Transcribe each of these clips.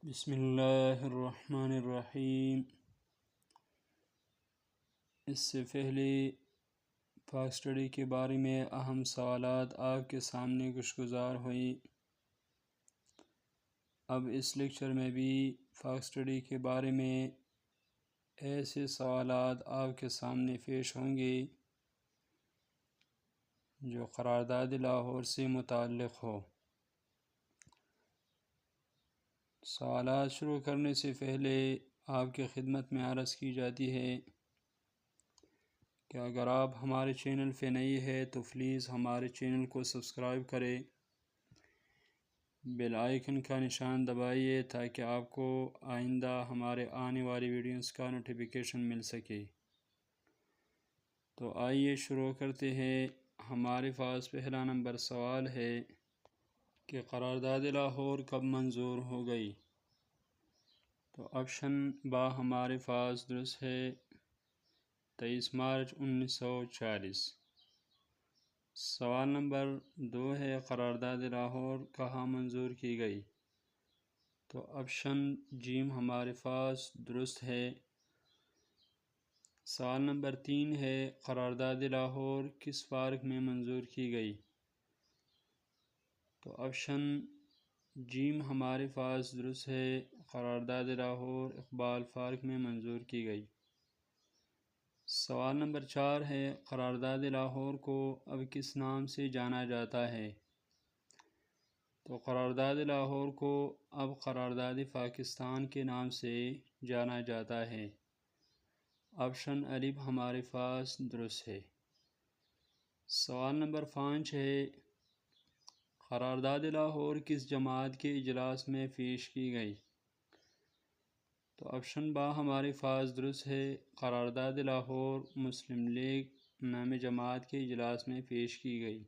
بسم اللہ الرحمن الرحیم۔ اس سے پہلے پاک اسٹڈی کے بارے میں اہم سوالات آپ کے سامنے گزار ہوئی۔ اب اس لیکچر میں بھی پاک اسٹڈی کے بارے میں ایسے سوالات آپ کے سامنے پیش ہوں گے جو قرارداد لاہور سے متعلق ہو۔ سوالات شروع کرنے سے پہلے آپ کی خدمت میں عرض کی جاتی ہے کہ اگر آپ ہمارے چینل پہ نئی ہے تو پلیز ہمارے چینل کو سبسکرائب کریں، بیل آئیکن کا نشان دبائیے تاکہ آپ کو آئندہ ہمارے آنے والی ویڈیوز کا نوٹیفیکیشن مل سکے۔ تو آئیے شروع کرتے ہیں۔ ہمارے پاس پہلا نمبر سوال ہے کہ قرارداد لاہور کب منظور ہو گئی؟ تو آپشن با ہمارے پاس درست ہے 23 مارچ 1940۔ سوال نمبر 2 ہے قرارداد لاہور کہاں منظور کی گئی؟ تو آپشن جیم ہمارے پاس درست ہے۔ سوال نمبر 3 ہے قرارداد لاہور کس پارک میں منظور کی گئی؟ تو آپشن جیم ہمارے پاس درست ہے۔ قرارداد لاہور اقبال پارک میں منظور کی گئی۔ سوال نمبر 4 ہے قرارداد لاہور کو اب کس نام سے جانا جاتا ہے؟ تو قرارداد لاہور کو اب قرارداد پاکستان کے نام سے جانا جاتا ہے۔ آپشن الف ہمارے پاس درست ہے۔ سوال نمبر 5 ہے قرارداد لاہور کس جماعت کے اجلاس میں پیش کی گئی؟ تو آپشن با ہمارے پاس درست ہے۔ قرارداد لاہور مسلم لیگ نامی جماعت کے اجلاس میں پیش کی گئی۔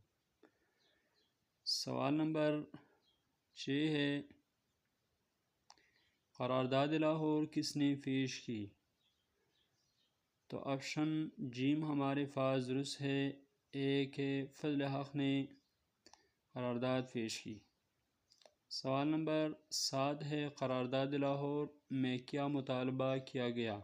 سوال نمبر 6 ہے قرارداد لاہور کس نے پیش کی؟ تو آپشن جیم ہمارے پاس درست ہے۔ ایک فضل حق نے قرارداد پیش کی۔ سوال نمبر 7 ہے قرارداد لاہور میں کیا مطالبہ کیا گیا؟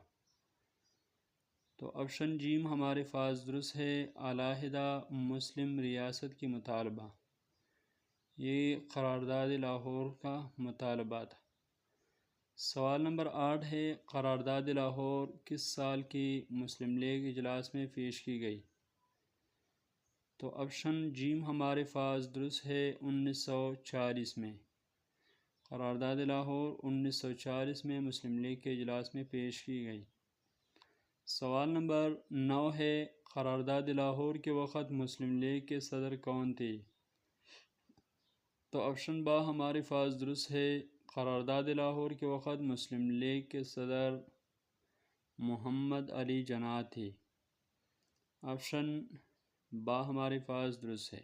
تو آپشن جیم ہمارے پاس درست ہے۔ علیحدہ مسلم ریاست کی مطالبہ، یہ قرارداد لاہور کا مطالبہ تھا۔ سوال نمبر 8 ہے قرارداد لاہور کس سال کی مسلم لیگ اجلاس میں پیش کی گئی؟ تو آپشن جیم ہمارے پاس درست ہے 1940 میں۔ قرارداد لاہور 1940 میں مسلم لیگ کے اجلاس میں پیش کی گئی۔ سوال نمبر 9 ہے قرارداد لاہور کے وقت مسلم لیگ کے صدر کون تھے؟ تو آپشن با ہمارے پاس درست ہے۔ قرارداد لاہور کے وقت مسلم لیگ کے صدر محمد علی جناح تھے۔ آپشن با ہمارے پاس درست ہے۔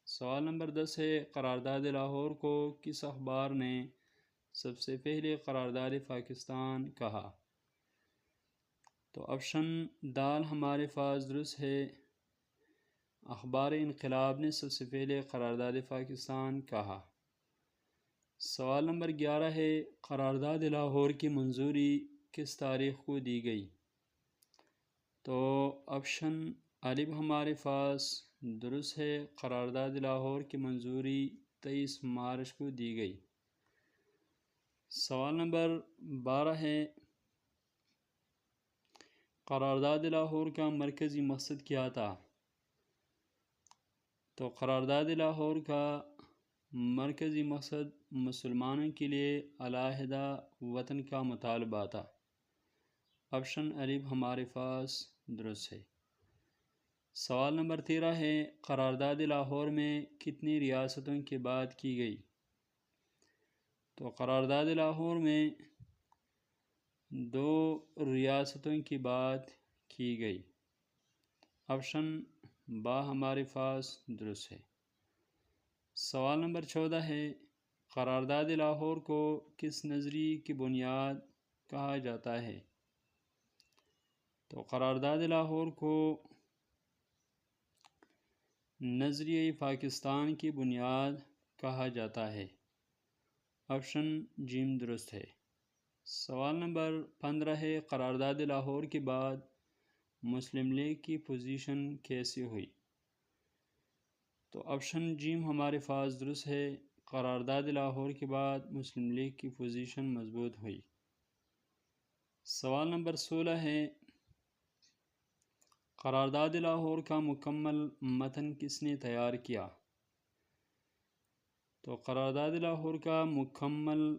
سوال نمبر 10 ہے قرارداد لاہور کو کس اخبار نے سب سے پہلے قرارداد پاکستان کہا؟ تو آپشن دال ہمارے پاس درست ہے۔ اخبار انقلاب نے سب سے پہلے قرارداد پاکستان کہا۔ سوال نمبر 11 ہے قرارداد لاہور کی منظوری کس تاریخ کو دی گئی؟ تو آپشن الف ہمارے پاس درست ہے۔ قرارداد لاہور کی منظوری 23 مارچ کو دی گئی۔ سوال نمبر 12 ہے قرارداد لاہور کا مرکزی مقصد کیا تھا؟ تو قرارداد لاہور کا مرکزی مقصد مسلمانوں کے لیے علیحدہ وطن کا مطالبہ تھا۔ آپشن الف ہمارے پاس درست ہے۔ سوال نمبر 13 ہے قرارداد لاہور میں کتنی ریاستوں کی بات کی گئی؟ تو قرارداد لاہور میں 2 ریاستوں کی بات کی گئی۔ آپشن با ہمارے پاس درست ہے۔ سوال نمبر 14 ہے قرارداد لاہور کو کس نظریے کی بنیاد کہا جاتا ہے؟ تو قرارداد لاہور کو نظریہ پاکستان کی بنیاد کہا جاتا ہے۔ آپشن جیم درست ہے۔ سوال نمبر 15 ہے، قرارداد لاہور کے بعد مسلم لیگ کی پوزیشن کیسی ہوئی؟ تو آپشن جیم ہمارے پاس درست ہے، قرارداد لاہور کے بعد مسلم لیگ کی پوزیشن مضبوط ہوئی۔ سوال نمبر 16 ہے، قرارداد لاہور کا مکمل متن کس نے تیار کیا؟ تو قرارداد لاہور کا مکمل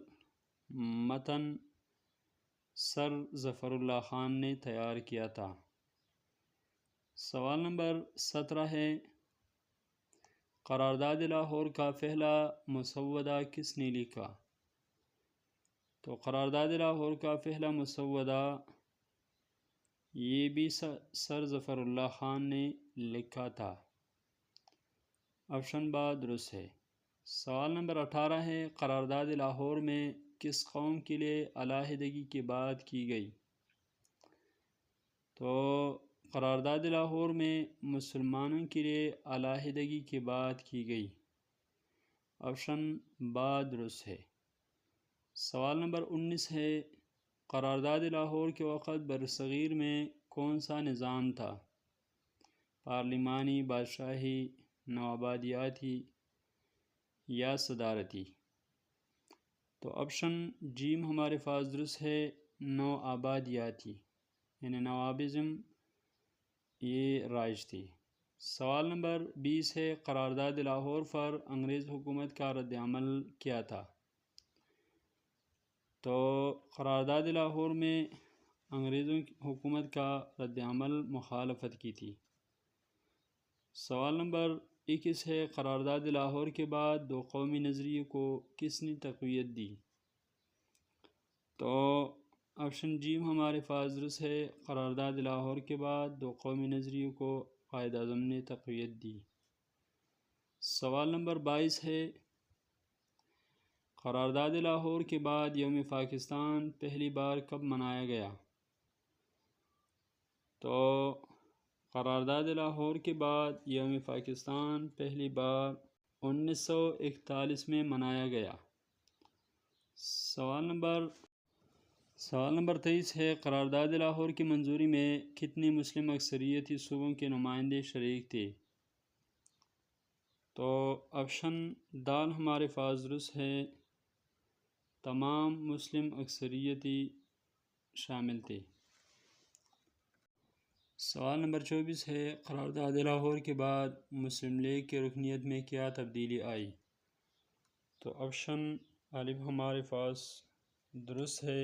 متن سر ظفر اللہ خان نے تیار کیا تھا۔ سوال نمبر 17 ہے، قرارداد لاہور کا پہلا مسودہ کس نے لکھا؟ تو قرارداد لاہور کا پہلا مسودہ یہ بھی سر ظفر اللہ خان نے لکھا تھا۔ آپشن با درست ہے۔ سوال نمبر 18 ہے، قرارداد لاہور میں کس قوم کے لیے علیحدگی کی بات کی گئی؟ تو قرارداد لاہور میں مسلمانوں کے لیے علیحدگی کی بات کی گئی۔ آپشن با درست ہے۔ سوال نمبر 19 ہے، قرارداد لاہور کے وقت برصغیر میں کون سا نظام تھا؟ پارلیمانی، بادشاہی، نوآبادیاتی یا صدارتی؟ تو آپشن جیم ہمارے پاس درست ہے، نوآبادیاتی، یعنی نوابزم یہ رائج تھی۔ سوال نمبر 20 ہے، قرارداد لاہور پر انگریز حکومت کا رد عمل کیا تھا؟ تو قرارداد لاہور میں انگریزوں کی حکومت کا رد عمل مخالفت کی تھی۔ سوال نمبر 21 ہے، قرارداد لاہور کے بعد دو قومی نظریے کو کس نے تقویت دی؟ تو آپشن جیم ہمارے پاس درست ہے، قرارداد لاہور کے بعد دو قومی نظریے کو قائد اعظم نے تقویت دی۔ سوال نمبر 22 ہے، قرارداد لاہور کے بعد یوم پاکستان پہلی بار کب منایا گیا؟ تو قرارداد لاہور کے بعد یوم پاکستان پہلی بار 1941 میں منایا گیا۔ سوال نمبر 23 ہے، قرارداد لاہور کی منظوری میں کتنے مسلم اکثریتی صوبوں کے نمائندے شریک تھے؟ تو آپشن دال ہمارے پاس درست ہے، تمام مسلم اکثریتی شامل تھے۔ سوال نمبر 24 ہے، قرارداد لاہور کے بعد مسلم لیگ کی رکنیت میں کیا تبدیلی آئی؟ تو آپشن الف ہمارے پاس درست ہے،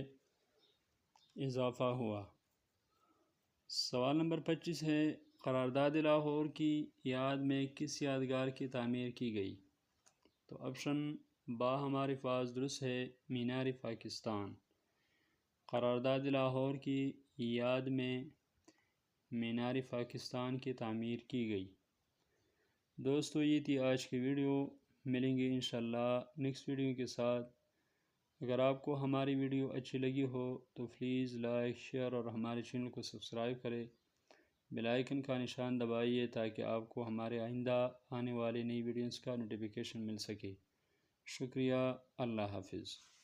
اضافہ ہوا۔ سوال نمبر 25 ہے، قرارداد لاہور کی یاد میں کس یادگار کی تعمیر کی گئی؟ تو آپشن با ہمارے پاس درست ہے، مینار پاکستان۔ قرارداد لاہور کی یاد میں مینار پاکستان کی تعمیر کی گئی۔ دوستو یہ تھی آج کی ویڈیو، ملیں گے انشاءاللہ نیکسٹ ویڈیو کے ساتھ۔ اگر آپ کو ہماری ویڈیو اچھی لگی ہو تو پلیز لائک، شیئر اور ہمارے چینل کو سبسکرائب کریں، بیل آئیکن کا نشان دبائیے تاکہ آپ کو ہمارے آئندہ آنے والے نئی ویڈیوز کا نوٹیفیکیشن مل سکے۔ شکریہ، اللہ حافظ۔